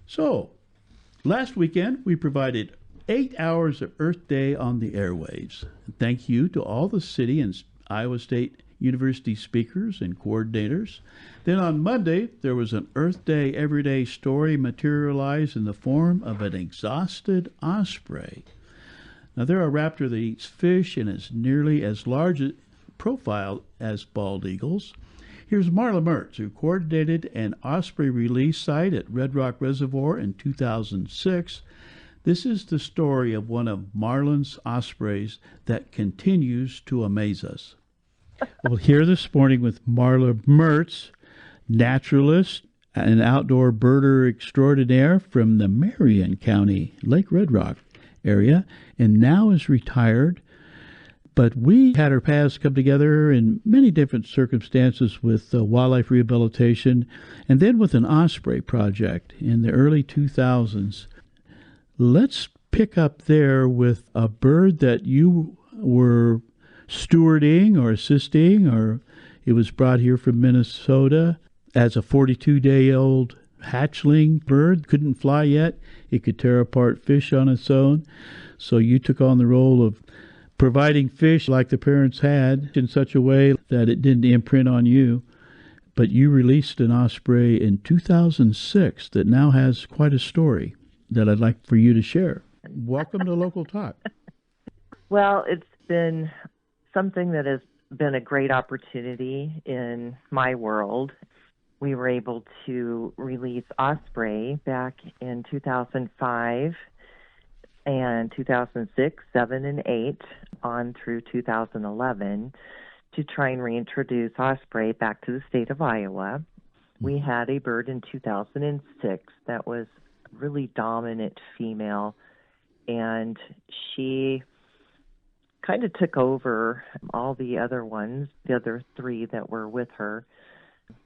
So, last weekend we provided 8 hours of Earth Day on the airwaves. Thank you to all the City and Iowa State University speakers and coordinators. Then on Monday, there was an Earth Day Everyday story materialized in the form of an exhausted osprey. Now, they're a raptor that eats fish and is nearly as large a profile as bald eagles. Here's Marla Mertz, who coordinated an osprey release site at Red Rock Reservoir in 2006. This is the story of one of Marla's ospreys that continues to amaze us. Well, here this morning with Marla Mertz, naturalist and outdoor birder extraordinaire from the Marion County, Lake Red Rock area, and now is retired. But we had our paths come together in many different circumstances with wildlife rehabilitation and then with an osprey project in the early 2000s. Let's pick up there with a bird that you were stewarding or assisting, or it was brought here from Minnesota as a 42-day-old hatchling bird. Couldn't fly yet. It could tear apart fish on its own. So you took on the role of providing fish like the parents had in such a way that it didn't imprint on you. But you released an osprey in 2006 that now has quite a story that I'd like for you to share. Welcome to Local Talk. Well, it's been something that has been a great opportunity in my world. We were able to release Osprey back in 2005 and 2006, 7, and 8 on through 2011 to try and reintroduce Osprey back to the state of Iowa. We had a bird in 2006 that was really dominant female, and she kind of took over all the other ones, the other 3 that were with her,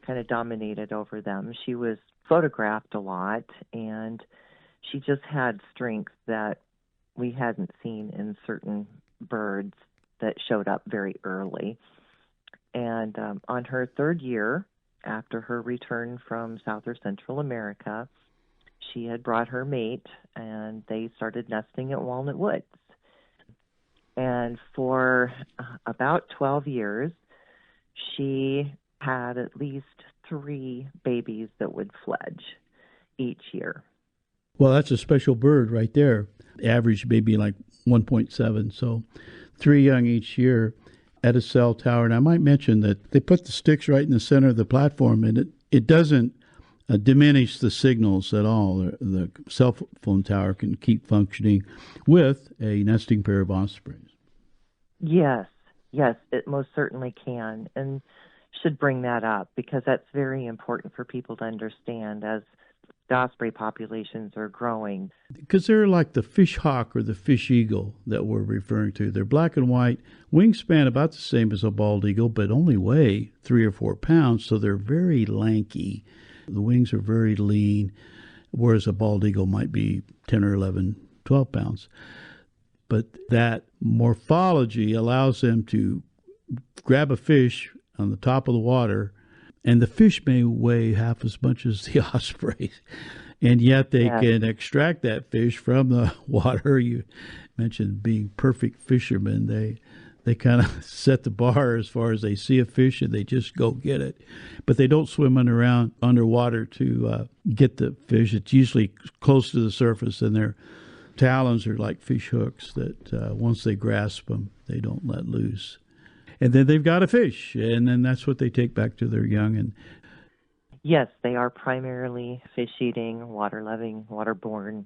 kind of dominated over them. She was photographed a lot, and she just had strengths that we hadn't seen in certain birds that showed up very early. And on her 3rd year, after her return from South or Central America, she had brought her mate, and they started nesting at Walnut Woods. And for about 12 years, she had at least 3 babies that would fledge each year. Well, that's a special bird right there. Average maybe like 1.7, so 3 young each year at a cell tower. And I might mention that they put the sticks right in the center of the platform, and it doesn't diminish the signals at all. The cell phone tower can keep functioning with a nesting pair of ospreys. Yes, it most certainly can, and should bring that up because that's very important for people to understand as the osprey populations are growing. Because they're like the fish hawk or the fish eagle that we're referring to. They're black and white, wingspan about the same as a bald eagle, but only weigh 3 or 4 pounds, so they're very lanky. The wings are very lean, whereas a bald eagle might be 10 or 11, 12 pounds. But that morphology allows them to grab a fish on the top of the water, and the fish may weigh half as much as the ospreys, and yet they can extract that fish from the water. You mentioned being perfect fishermen. They kind of set the bar as far as they see a fish and they just go get it. But they don't swim around underwater to get the fish. It's usually close to the surface, and their talons are like fish hooks that once they grasp them, they don't let loose. And then they've got a fish, and then that's what they take back to their young. And yes, they are primarily fish-eating, water-loving, waterborne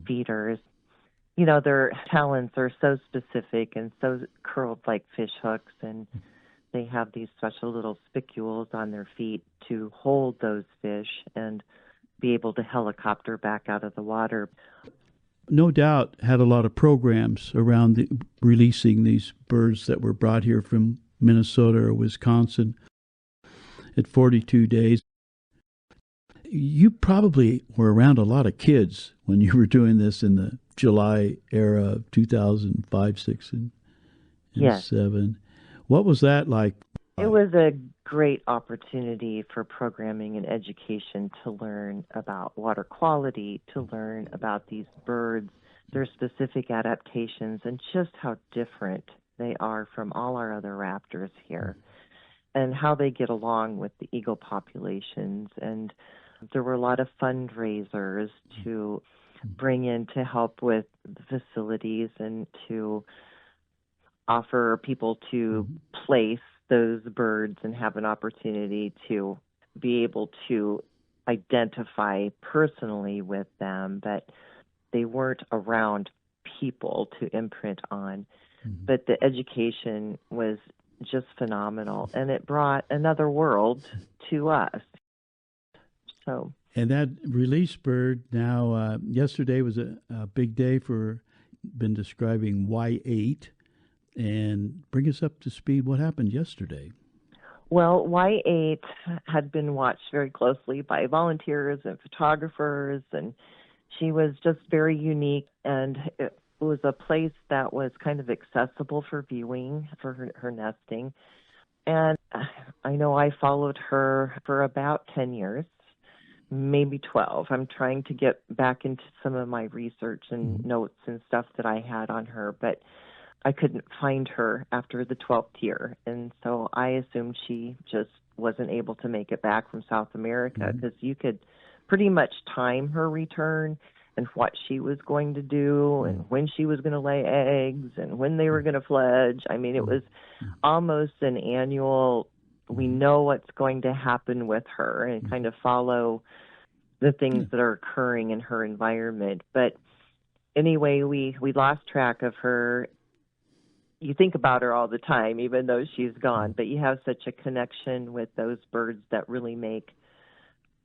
feeders. You know, their talons are so specific and so curled like fish hooks, and they have these special little spicules on their feet to hold those fish and be able to helicopter back out of the water. No doubt had a lot of programs around releasing these birds that were brought here from Minnesota or Wisconsin at 42 days. You probably were around a lot of kids when you were doing this in the July era of 2005, 6, and yes. 7. What was that like It was a great opportunity for programming and education to learn about water quality, to learn about these birds, their specific adaptations, and just how different they are from all our other raptors here, and how they get along with the eagle populations. And there were a lot of fundraisers to bring in to help with the facilities and to offer people to place those birds and have an opportunity to be able to identify personally with them, but they weren't around people to imprint on. But the education was just phenomenal, and it brought another world to us. So. And that release bird now, yesterday was a big day for, been describing Y8. And bring us up to speed. What happened yesterday? Well, Y8 had been watched very closely by volunteers and photographers, and she was just very unique. And it was a place that was kind of accessible for viewing for her nesting. And I know I followed her for about 10 years, maybe 12. I'm trying to get back into some of my research and notes and stuff that I had on her, but I couldn't find her after the 12th year, and so I assumed she just wasn't able to make it back from South America, because you could pretty much time her return and what she was going to do and when she was going to lay eggs and when they were going to fledge. I mean, it was almost an annual, we know what's going to happen with her, and kind of follow the things that are occurring in her environment. But anyway, we lost track of her. You think about her all the time, even though she's gone, but you have such a connection with those birds that really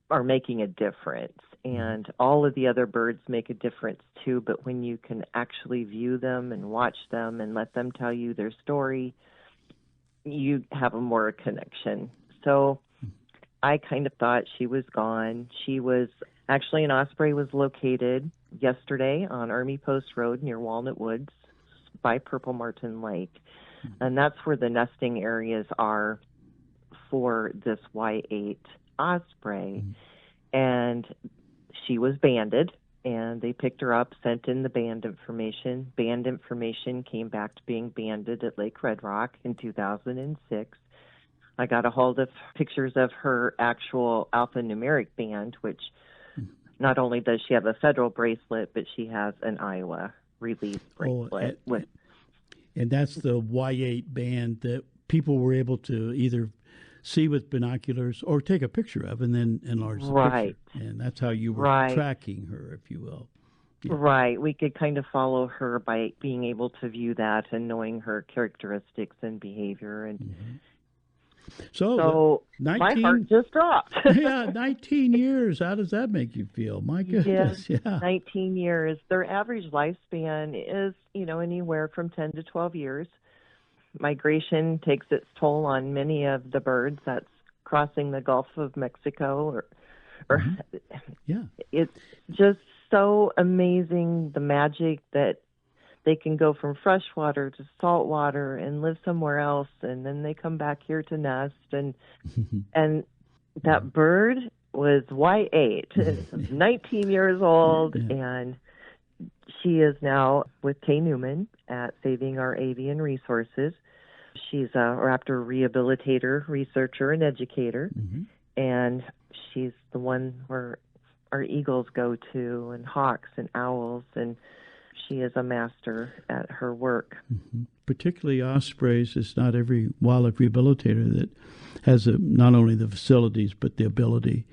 are making a difference. And all of the other birds make a difference too, but when you can actually view them and watch them and let them tell you their story, you have a more connection. So I kind of thought she was gone. She was actually, an osprey was located yesterday on Army Post Road near Walnut Woods by Purple Martin Lake. And that's where the nesting areas are for this Y8 Osprey. And she was banded, and they picked her up, sent in the band information. Band information came back to being banded at Lake Red Rock in 2006. I got a hold of pictures of her actual alphanumeric band, which not only does she have a federal bracelet, but she has an Iowa release bracelet. And that's the Y8 band that people were able to either see with binoculars or take a picture of and then enlarge the picture. And that's how you were tracking her, if you will. Yeah. Right. We could kind of follow her by being able to view that and knowing her characteristics and behavior. And so 19, my heart just dropped. Yeah, 19 years. How does that make you feel? My goodness. Yeah, 19 years. Their average lifespan is, anywhere from 10 to 12 years. Migration takes its toll on many of the birds. That's crossing the Gulf of Mexico, or it's just so amazing, the magic that they can go from freshwater to saltwater and live somewhere else, and then they come back here to nest. And that bird was Y8, 19 years old, and she is now with Kay Newman at Saving Our Avian Resources. She's a raptor rehabilitator, researcher, and educator, and she's the one where our eagles go to, and hawks and owls, and she is a master at her work. Particularly ospreys. It's not every wildlife rehabilitator that has not only the facilities but the ability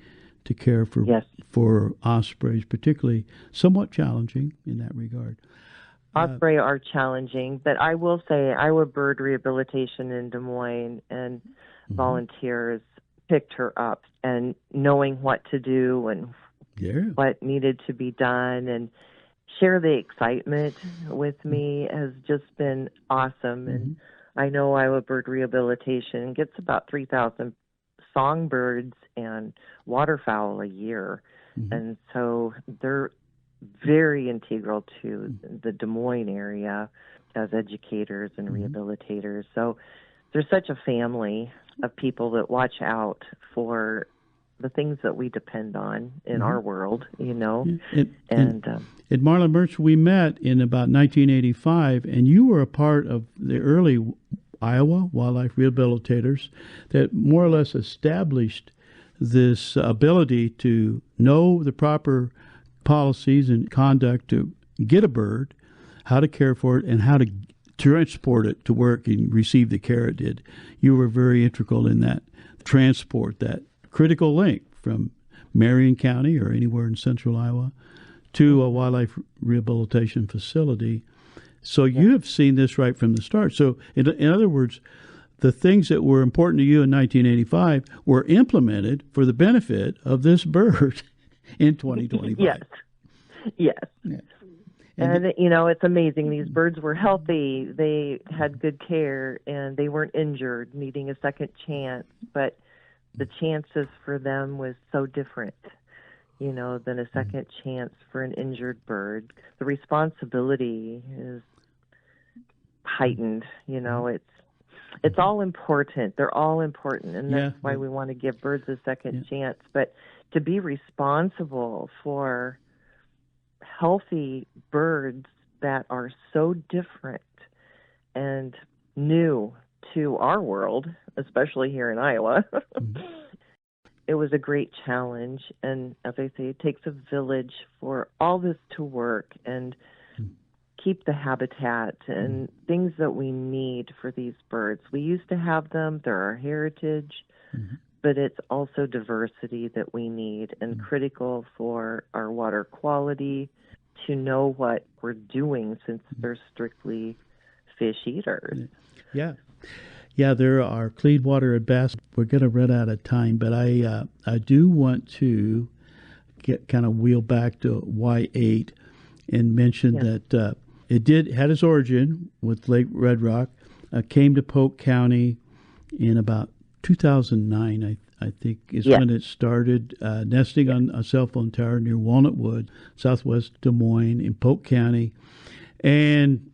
to care for ospreys, particularly somewhat challenging in that regard. Osprey are challenging, but I will say Iowa Bird Rehabilitation in Des Moines and volunteers picked her up, and knowing what to do and what needed to be done and share the excitement with me has just been awesome. And I know Iowa Bird Rehabilitation gets about 3,000 songbirds and waterfowl a year. And so they're very integral to the Des Moines area as educators and rehabilitators. So they're such a family of people that watch out for the things that we depend on in our world, you know. And Marla Mertz, we met in about 1985, and you were a part of the early Iowa wildlife rehabilitators that more or less established this ability to know the proper policies and conduct to get a bird, how to care for it, and how to transport it to work and receive the care it did. You were very integral in that transport, that critical link from Marion County or anywhere in central Iowa to a wildlife rehabilitation facility. So you have seen this right from the start. So in other words, the things that were important to you in 1985 were implemented for the benefit of this bird in 2025. Yes. Yeah. And, you know, it's amazing. These birds were healthy. They had good care, and they weren't injured, needing a second chance. But the chances for them was so different, you know, than a second chance for an injured bird. The responsibility is heightened. You know, it's all important. They're all important, and that's why we want to give birds a second chance. But to be responsible for healthy birds that are so different and new to our world, especially here in Iowa, it was a great challenge. And as I say, it takes a village for all this to work and keep the habitat and things that we need for these birds. We used to have them. They're our heritage, but it's also diversity that we need and critical for our water quality, to know what we're doing since they're strictly fish eaters. Yeah, there are clean water at best. We're going to run out of time, but I do want to kind of wheel back to Y8 and mention that it had its origin with Lake Red Rock, came to Polk County in about 2009, I think is when it started, nesting on a cell phone tower near Walnut Wood, southwest Des Moines in Polk County. And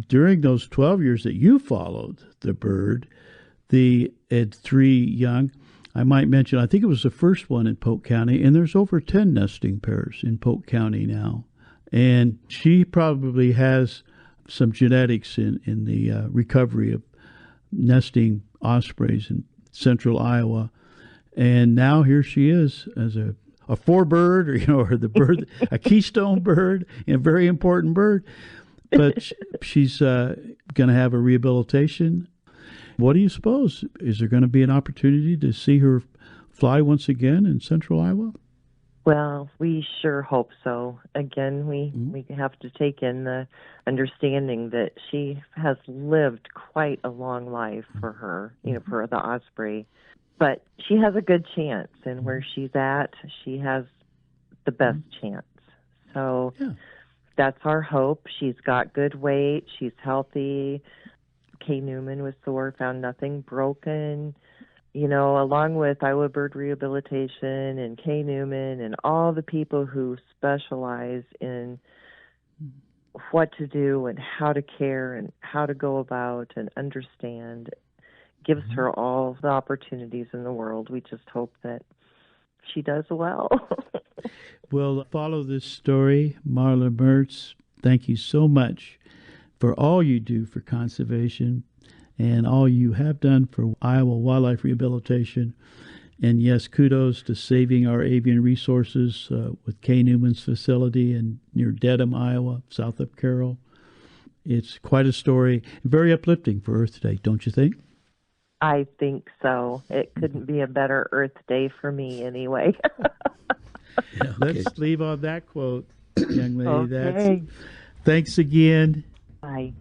during those 12 years that you followed the bird, it had 3 young. I might mention, I think it was the first one in Polk County, and there's over 10 nesting pairs in Polk County now. And she probably has some genetics in the recovery of nesting ospreys in central Iowa. And now here she is as a 4-bird, or the bird, a keystone bird, and a very important bird. But she's going to have a rehabilitation. What do you suppose? Is there going to be an opportunity to see her fly once again in central Iowa? Well, we sure hope so. Again, we have to take in the understanding that she has lived quite a long life for her, for the osprey. But she has a good chance, and where she's at, she has the best chance. So that's our hope. She's got good weight. She's healthy. Kay Newman with SOAR found nothing broken. Along with Iowa Bird Rehabilitation and Kay Newman and all the people who specialize in what to do and how to care and how to go about and understand, gives her all the opportunities in the world. We just hope that she does well. We'll follow this story. Marla Mertz, thank you so much for all you do for conservation and all you have done for Iowa wildlife rehabilitation. And yes, kudos to saving our avian resources with Kay Newman's facility near Dedham, Iowa, south of Carroll. It's quite a story, very uplifting for Earth Day, don't you think? I think so. It couldn't be a better Earth Day for me anyway. Let's leave on that quote, young lady. Okay. Thanks again. Bye.